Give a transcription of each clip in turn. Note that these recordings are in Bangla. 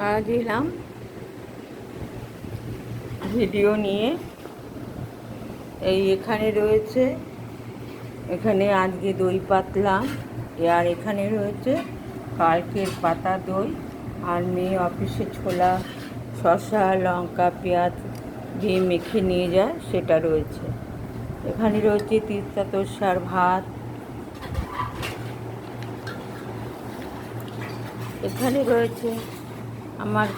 আজ এলাম ভিডিও নিয়ে। এখানে রয়েছে, এখানে আজকে দই পাতলাম, আর এখানে রয়েছে কালকের পাতা দই, আর মেয়ে অফিসে ছোলা, শসা, লঙ্কা, পেঁয়াজ দিয়ে মেখে নিয়ে যায়, সেটা রয়েছে। এখানে রয়েছে তিস্তা তোষার ভাত, এখানে রয়েছে আমার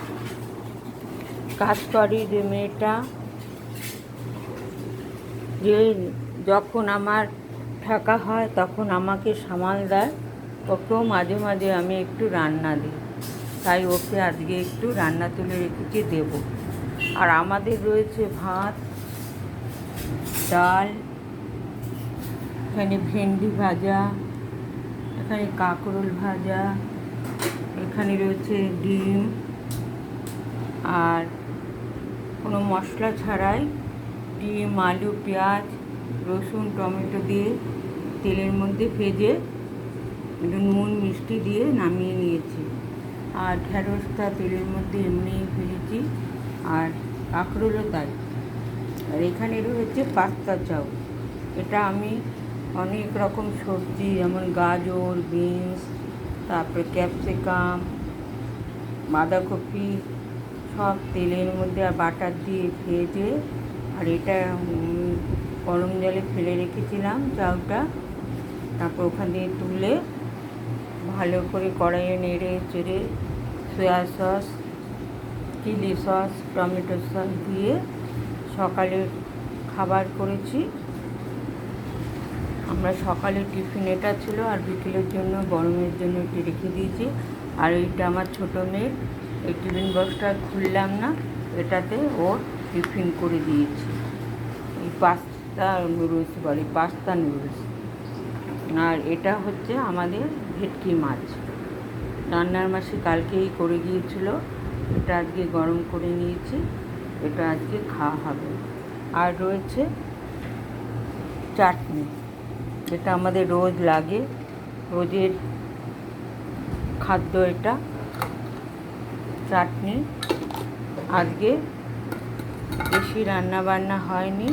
কাজ করি যে মেয়েটা, যে যখন আমার থাকা হয় তখন আমাকে সামাল দেয়, ওকেও মাঝে মাঝে আমি একটু রান্না দিই, তাই ওকে আজকে একটু রান্না তুলে রেখেছি দেব। আর আমাদের রয়েছে ভাত, ডাল, এখানে ভেন্ডি ভাজা, এখানে কাঁকরোল ভাজা, এখানে রয়েছে ডিম, আর কোনো মশলা ছাড়াই ডিম, আলু, পেঁয়াজ, রসুন, টমেটো দিয়ে তেলের মধ্যে ভেজে একটু নুন মিষ্টি দিয়ে নামিয়ে নিয়েছি। আর ঢ্যাঁড়সটা তেলের মধ্যে এমনি ভেজেছি, আর কাঁকরোলও তাই। আর এখানে রয়েছে পাস্তা চাউ। এটা আমি অনেক রকম সবজি যেমন গাজর, বিনস, তারপরে ক্যাপসিকাম, বাঁধাকপি সব তেলের মধ্যে আর বাটার দিয়ে ভেজে, আর এটা গরম জলে ফেলে রেখেছিলাম চাউটা, তারপর ওখান দিয়ে তুলে ভালো করে কড়াইয়ে নেড়ে চেড়ে soya sauce, chilli sauce, tomato sauce দিয়ে সকালে খাবার করেছি। আমরা সকালে টিফিন এটা ছিল, আর বিকেলের জন্য গরমের জন্য এটি রেখে দিয়েছি। আর এইটা আমার ছোটো মেয়ের, এই টিফিন বক্সটা খুললাম না, এটাতে ওর টিফিন করে দিয়েছি। এই পাস্তা নুডলস বলে, পাস্তা নুডলস। আর এটা হচ্ছে আমাদের ভেটকি মাছ, রান্নার মাসে কালকেই করে গিয়েছিল, এটা আজকে গরম করে নিয়েছি, এটা আজকে খাওয়া হবে। আর রয়েছে চাটনি, এটা আমাদের রোজ লাগে, রোজের খাদ্য এটা চাটনি। আজকে বেশি রান্নাবান্না হয়নি,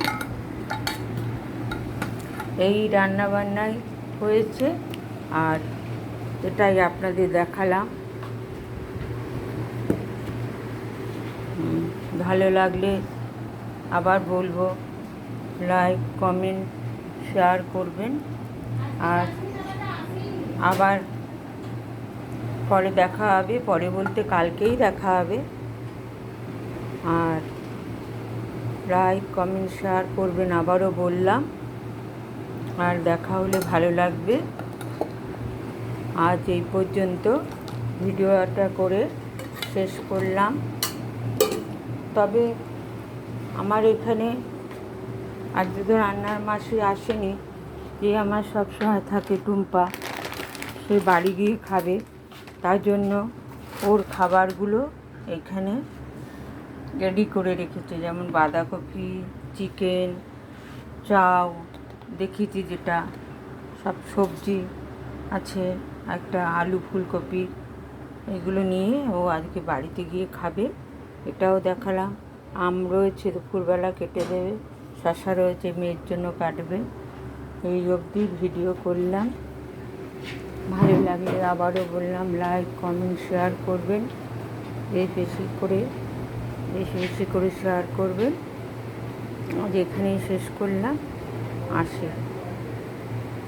এই রান্নাবান্নাই হয়েছে, আর এটাই আপনাদের দেখালাম। ভালো লাগলে আবার বলবো, লাইক, কমেন্ট, শেয়ার করবেন। আর আবার পরে দেখা হবে, পরে বলতে কালকেই দেখা হবে। আর লাইক, কমেন্ট, শেয়ার করবেন, আবারও বললাম। আর দেখা হলে ভালো লাগবে। আজ এই পর্যন্ত ভিডিওটা করে শেষ করলাম। তবে আমার এখানে আজকে তো রান্নার মাসে আসেনি, যে আমার সবসময় থাকে টুম্পা, সে বাড়ি গিয়ে খাবে, তার জন্য ওর খাবারগুলো এখানে রেডি করে রেখেছে, যেমন বাঁধাকপি, চিকেন, চাউ দেখিয়েছি, যেটা সব সবজি আছে, একটা আলু, ফুলকপি, এগুলো নিয়ে ও আজকে বাড়িতে গিয়ে খাবে, এটাও দেখালাম। আম রয়েছে, দুপুরবেলা কেটে দেবে, শসা রয়েছে, মেয়ের জন্য কাটবে। এই অবধি ভিডিও করলাম। ভালো লাগলে আবারও বললাম, লাইক, কমেন্ট, শেয়ার করবেন, বেশি করে শেয়ার করবেন। আজ এখানেই শেষ করলাম, আসি।